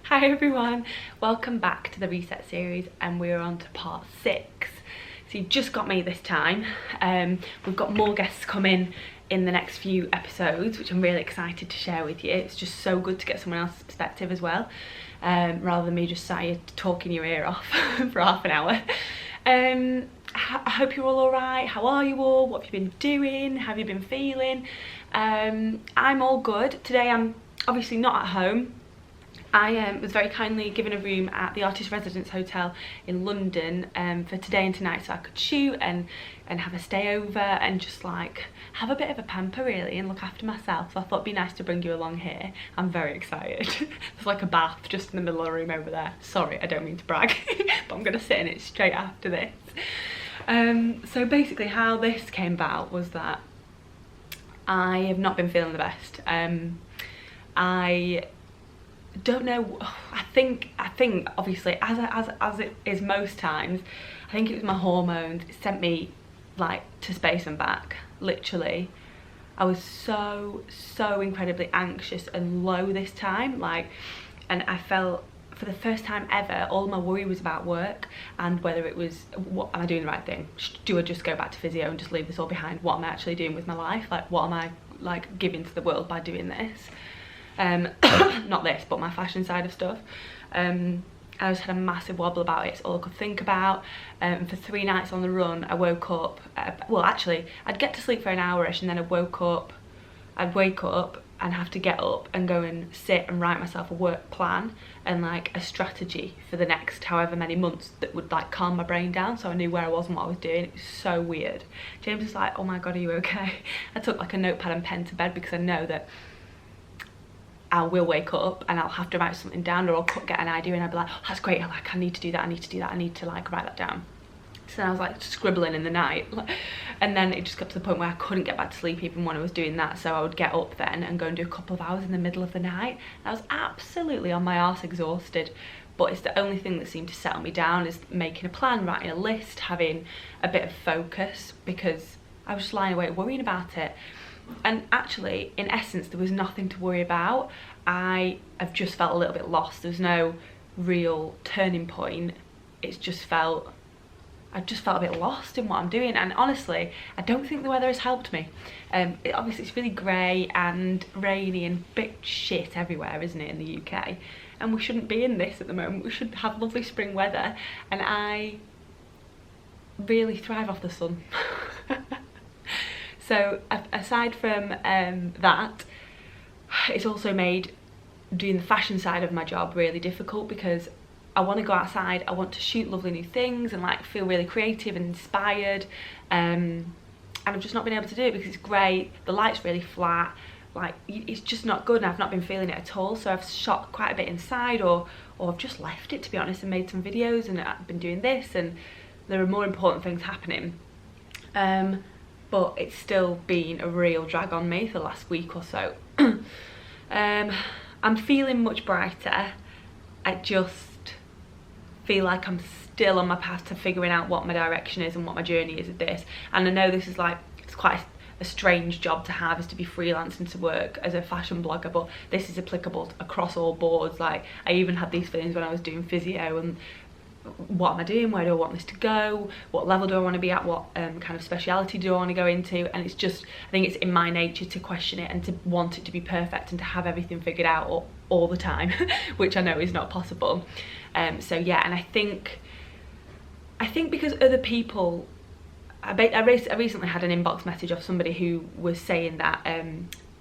Hi everyone, welcome back to the Reset series, and we're on to part 6. So you've just got me this time. We've got more guests coming in the next few episodes, which I'm really excited to share with you. It's just so good to get someone else's perspective as well, rather than me just sat here talking your ear off for half an hour. I hope you're all alright. How are you all? What have you been doing? How have you been feeling? I'm all good. Today I'm obviously not at home. I was very kindly given a room at the Artist Residence Hotel in London for today and tonight, so I could shoot and have a stay over and just like have a bit of a pamper really and look after myself. So I thought it'd be nice to bring you along here. I'm very excited. There's like a bath just in the middle of the room over there. Sorry, I don't mean to brag, but I'm gonna sit in it straight after this. So basically how this came about was that I have not been feeling the best. I don't know, I think obviously as it is most times, I think it was my hormones. It sent me like to space and back, literally. I was so incredibly anxious and low this time, like, and I felt for the first time ever all my worry was about work and whether it was, what am I doing the right thing? Do I just go back to physio and just leave this all behind? What am I actually doing with my life? Like, what am I like giving to the world by doing this? Not this, but my fashion side of stuff. I just had a massive wobble about it. It's all I could think about. For 3 nights on the run, I woke up, well actually I'd get to sleep for an hour-ish, and then I'd wake up and have to get up and go and sit and write myself a work plan and like a strategy for the next however many months that would like calm my brain down, so I knew where I was and what I was doing. It was so weird. James was like, oh my god, are you okay? I took like a notepad and pen to bed because I know that I will wake up and I'll have to write something down, or I'll get an idea and I'll be like, oh, that's great, I need to do that, I need to like write that down. So I was like scribbling in the night, and then it just got to the point where I couldn't get back to sleep even when I was doing that, so I would get up then and go and do a couple of hours in the middle of the night. I was absolutely on my arse exhausted, but it's the only thing that seemed to settle me down is making a plan, writing a list, having a bit of focus, because I was just lying awake worrying about it. And actually, in essence, there was nothing to worry about. I have just felt a little bit lost. There's no real turning point. I just felt a bit lost in what I'm doing, and honestly I don't think the weather has helped me. Obviously it's really grey and rainy and a bit shit everywhere, isn't it, in the UK, and we shouldn't be in this at the moment. We should have lovely spring weather, and I really thrive off the sun. So aside from that, it's also made doing the fashion side of my job really difficult, because I want to go outside, I want to shoot lovely new things and like feel really creative and inspired, and I've just not been able to do it because it's grey, the light's really flat, like it's just not good, and I've not been feeling it at all. So I've shot quite a bit inside, or I've just left it, to be honest, and made some videos, and I've been doing this, and there are more important things happening. But it's still been a real drag on me for the last week or so. I'm feeling much brighter. I just feel like I'm still on my path to figuring out what my direction is and what my journey is with this. And I know this is like, it's quite a strange job to have, is to be freelance and to work as a fashion blogger, but this is applicable across all boards. Like, I even had these feelings when I was doing physio, and what am I doing, where do I want this to go, what level do I want to be at, what kind of speciality do I want to go into. And it's just, I think it's in my nature to question it and to want it to be perfect and to have everything figured out all the time, which I know is not possible. So yeah, and I think because other people, I recently had an inbox message of somebody who was saying that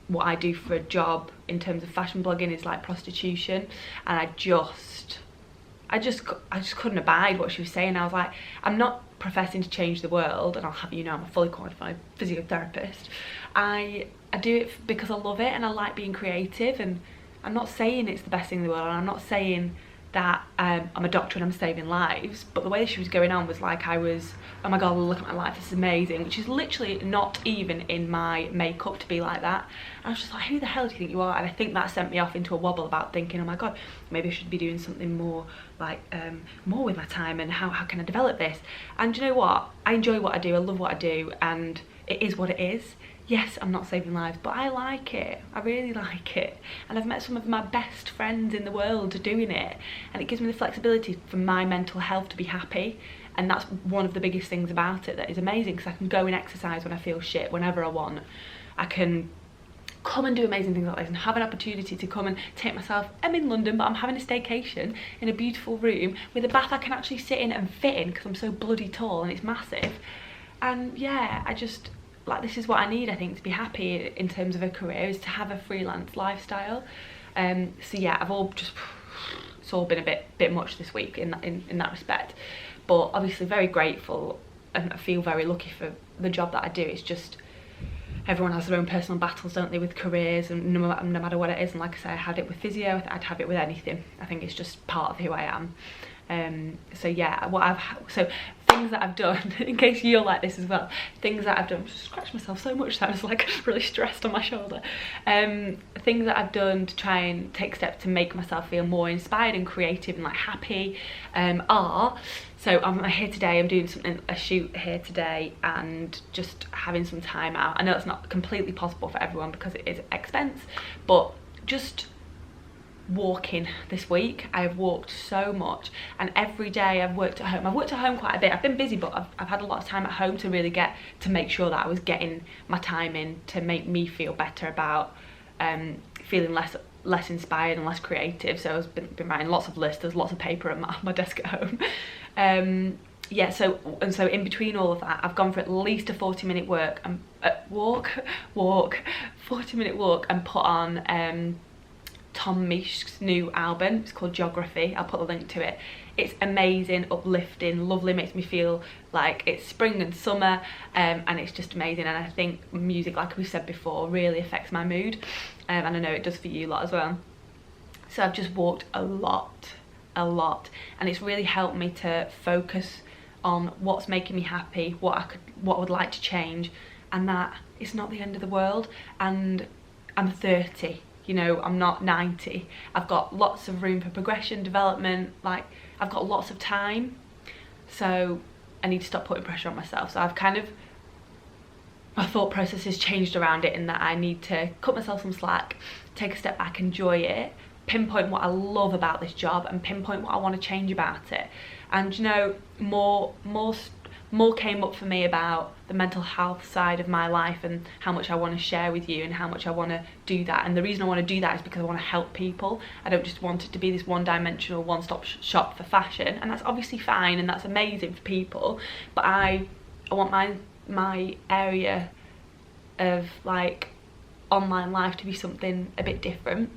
what I do for a job in terms of fashion blogging is like prostitution, and I just couldn't abide what she was saying. I was like, I'm not professing to change the world, and I'll have you know I'm a fully qualified physiotherapist. I do it because I love it and I like being creative, and I'm not saying it's the best thing in the world, and I'm not saying that I'm a doctor and I'm saving lives, but the way she was going on was like I was, oh my god, look at my life, this is amazing, which is literally not even in my makeup to be like that. And I was just like, who the hell do you think you are? And I think that sent me off into a wobble about thinking, oh my god, maybe I should be doing something more like more with my time, and how can I develop this? And you know what, I enjoy what I do, I love what I do, and it is what it is. yes, I'm not saving lives, but I like it. I really like it. And I've met some of my best friends in the world doing it. And it gives me the flexibility for my mental health to be happy. And that's one of the biggest things about it that is amazing, because I can go and exercise when I feel shit, whenever I want. I can come and do amazing things like this and have an opportunity to come and take myself, I'm in London, but I'm having a staycation in a beautiful room with a bath I can actually sit in and fit in because I'm so bloody tall and it's massive. And yeah, I just, like, this is what I need, I think, to be happy in terms of a career, is to have a freelance lifestyle. So yeah, it's all been a bit much this week in that respect, but obviously very grateful, and I feel very lucky for the job that I do. It's just, everyone has their own personal battles, don't they, with careers, and no matter what it is. And like I say, I had it with physio, I'd have it with anything. I think it's just part of who I am. So yeah, so things that I've done, in case you're like this as well, things that I've done, just scratched myself so much that I was like really stressed on my shoulder. Things that I've done to try and take steps to make myself feel more inspired and creative and like happy are, so I'm here today, I'm doing a shoot here today, and just having some time out. I know it's not completely possible for everyone because it is expense, but just walking this week. I've walked so much, and every day I've worked at home. I've worked at home quite a bit. I've been busy, but I've had a lot of time at home to really make sure that I was getting my time in to make me feel better about feeling less inspired and less creative. So I've been writing lots of lists, there's lots of paper at my desk at home. Yeah, so in between all of that, I've gone for at least a 40-minute walk, 40-minute walk, and put on Tom Misch's new album. It's called Geography. I'll put a link to it. It's amazing, uplifting, lovely, makes me feel like it's spring and summer, and it's just amazing. And I think music, like we said before, really affects my mood, and I know it does for you lot as well. So I've just walked a lot, and it's really helped me to focus on what's making me happy, what I would like to change, and that it's not the end of the world. And I'm 30, you know, I'm not 90. I've got lots of room for progression, development, like I've got lots of time. So I need to stop putting pressure on myself. So my thought process has changed around it, in that I need to cut myself some slack, take a step back, enjoy it, pinpoint what I love about this job, and pinpoint what I want to change about it. And you know, more came up for me about the mental health side of my life and how much I want to share with you and how much I want to do that. And the reason I want to do that is because I want to help people. I don't just want it to be this one-dimensional, one-stop shop for fashion, and that's obviously fine and that's amazing for people, but I want my area of like online life to be something a bit different.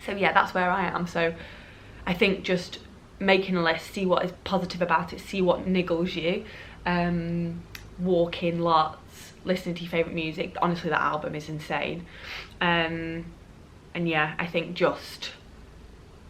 So yeah, that's where I am. So I think just making a list, see what is positive about it, see what niggles you, walking lots, listening to your favourite music. Honestly, that album is insane. And yeah, I think just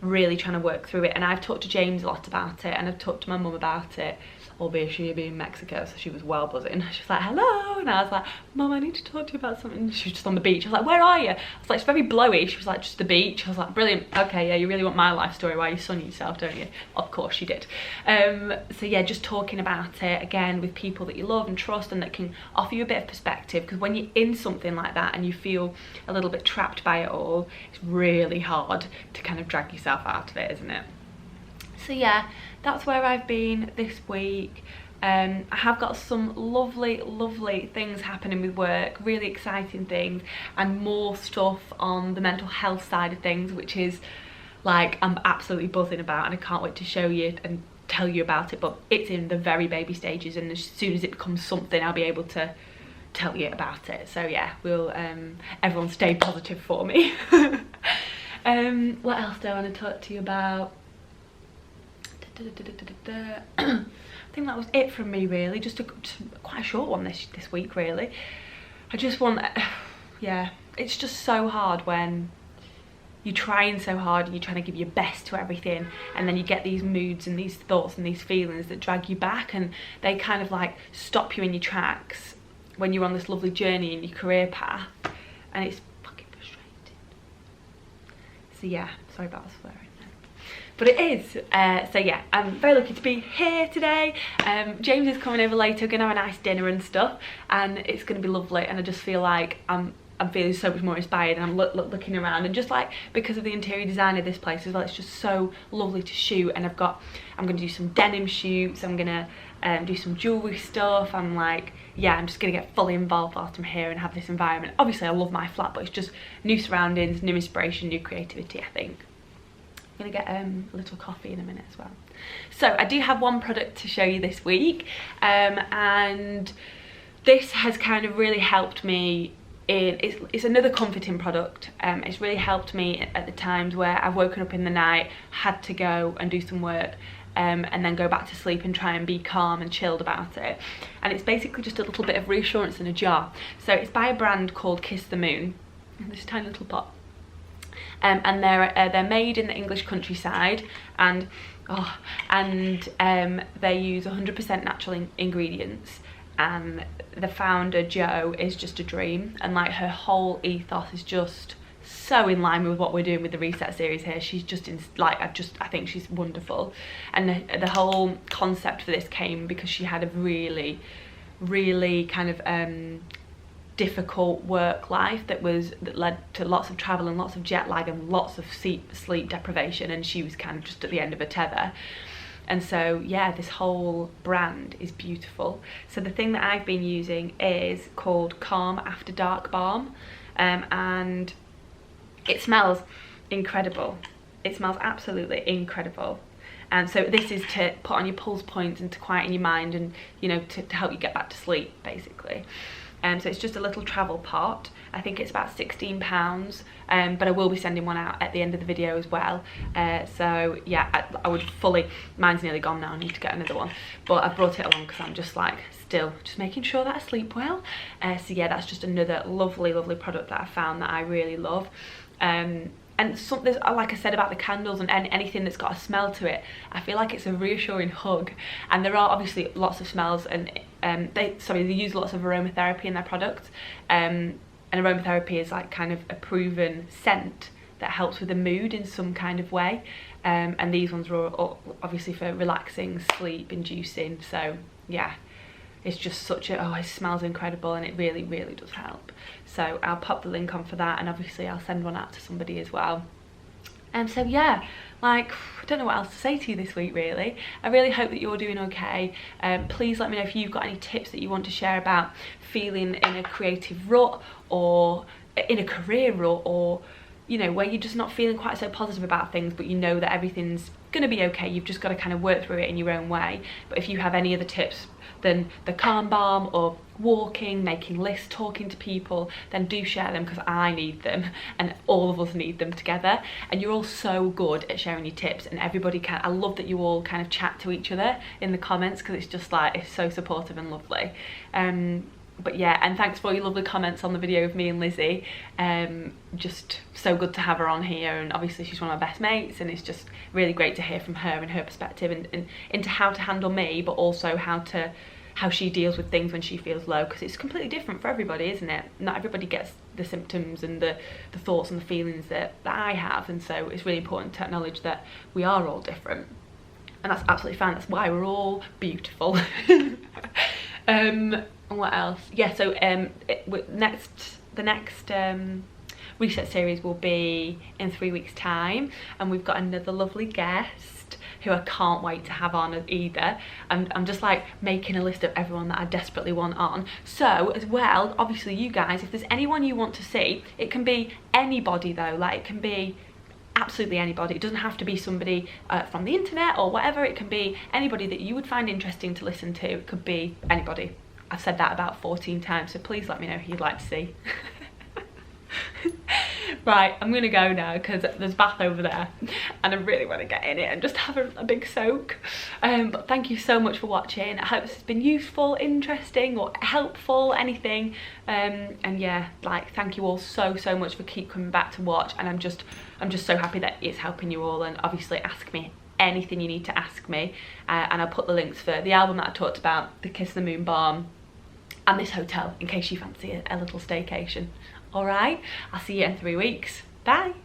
really trying to work through it. And I've talked to James a lot about it, and I've talked to my mum about it, albeit she being in Mexico, so she was well buzzing. She was like, hello, and I was like, Mum, I need to talk to you about something. She was just on the beach. I was like, where are you? I was like, it's very blowy. She was like, just the beach. I was like, brilliant. Okay, yeah, you really want my life story while you sun yourself, don't you? Of course she did. So yeah, just talking about it again with people that you love and trust and that can offer you a bit of perspective, because when you're in something like that and you feel a little bit trapped by it all, it's really hard to kind of drag yourself out of it, isn't it? So yeah, that's where I've been this week. I have got some lovely things happening with work, really exciting things, and more stuff on the mental health side of things, which is like I'm absolutely buzzing about, and I can't wait to show you and tell you about it. But it's in the very baby stages, and as soon as it becomes something, I'll be able to tell you about it. So yeah, we'll everyone stay positive for me. What else do I want to talk to you about? I think that was it from me, really. Just quite a short one this week, really. I just want, yeah, it's just so hard when you're trying so hard and you're trying to give your best to everything, and then you get these moods and these thoughts and these feelings that drag you back, and they kind of like stop you in your tracks when you're on this lovely journey in your career path, and it's fucking frustrating. So yeah, sorry about the swearing. but it is. So yeah, I'm very lucky to be here today. James is coming over later, we're gonna have a nice dinner and stuff, and it's gonna be lovely, and I just feel like I'm feeling so much more inspired, and I'm looking around, and just like because of the interior design of this place as well, it's just so lovely to shoot. And I'm gonna do some denim shoots, I'm gonna do some jewelry stuff. I'm like, yeah, I'm just gonna get fully involved whilst I'm here and have this environment. Obviously I love my flat, but it's just new surroundings, new inspiration, new creativity, I think. I'm gonna get a little coffee in a minute as well. So I do have one product to show you this week, and this has kind of really helped me. It's another comforting product. It's really helped me at the times where I've woken up in the night, had to go and do some work, and then go back to sleep and try and be calm and chilled about it. And it's basically just a little bit of reassurance in a jar. So it's by a brand called Kiss the Moon, this tiny little pot. And they're made in the English countryside, and they use 100% natural ingredients. And the founder, Jo, is just a dream, and like her whole ethos is just so in line with what we're doing with the Reset series here. She's just I think she's wonderful. And the whole concept for this came because she had a really kind of difficult work life that led to lots of travel and lots of jet lag and lots of sleep deprivation, and she was kind of just at the end of a tether. And so yeah, this whole brand is beautiful. So the thing that I've been using is called Calm After Dark Balm, and it smells incredible. It smells absolutely incredible. And so this is to put on your pulse points and to quieten your mind, and you know, to help you get back to sleep basically. So it's just a little travel pot. I think it's about £16, but I will be sending one out at the end of the video as well. So yeah, I would fully, mine's nearly gone now, I need to get another one, but I've brought it along because I'm just like still just making sure that I sleep well. So yeah, that's just another lovely product that I found that I really love. And there's, like I said about the candles and anything that's got a smell to it, I feel like it's a reassuring hug. And there are obviously lots of smells, and they use lots of aromatherapy in their products, and aromatherapy is like kind of a proven scent that helps with the mood in some kind of way, and these ones are obviously for relaxing, sleep inducing. So yeah, it's just such a, it smells incredible, and it really does help. So I'll pop the link on for that, and obviously I'll send one out to somebody as well. So yeah, like, I don't know what else to say to you this week really. I really hope that you're doing okay. Please let me know if you've got any tips that you want to share about feeling in a creative rut, or in a career rut, or you know, where you're just not feeling quite so positive about things, but you know that everything's gonna be okay. You've just got to kind of work through it in your own way. But if you have any other tips than the Calm Balm, or walking, making lists, talking to people, then do share them, because I need them, and all of us need them together. And you're all so good at sharing your tips, and everybody can. I love that you all kind of chat to each other in the comments, because it's just like, it's so supportive and lovely. But yeah, and thanks for all your lovely comments on the video of me and Lizzie. Just so good to have her on here, and obviously she's one of my best mates, and it's just really great to hear from her and her perspective, and into how to handle me, but also how she deals with things when she feels low, because it's completely different for everybody, isn't it? Not everybody gets the symptoms and the thoughts and the feelings that I have, and so it's really important to acknowledge that we are all different, and that's absolutely fine. That's why we're all beautiful. What else? Yeah, so the next Reset series will be in 3 weeks time, and we've got another lovely guest who I can't wait to have on either. I'm just like making a list of everyone that I desperately want on. So as well, obviously you guys, if there's anyone you want to see, it can be anybody though, like it can be absolutely anybody. It doesn't have to be somebody from the internet or whatever. It can be anybody that you would find interesting to listen to. It could be anybody. I've said that about 14 times, so please let me know who you'd like to see. Right, I'm gonna go now because there's bath over there, and I really want to get in it and just have a big soak. But thank you so much for watching. I hope this has been useful, interesting, or helpful, anything. And yeah, like, thank you all so much for keep coming back to watch, and I'm just so happy that it's helping you all. And obviously ask me anything you need to ask me, and I'll put the links for the album that I talked about, the Kiss the Moon balm, and this hotel in case you fancy a little staycation. All right, I'll see you in 3 weeks. Bye.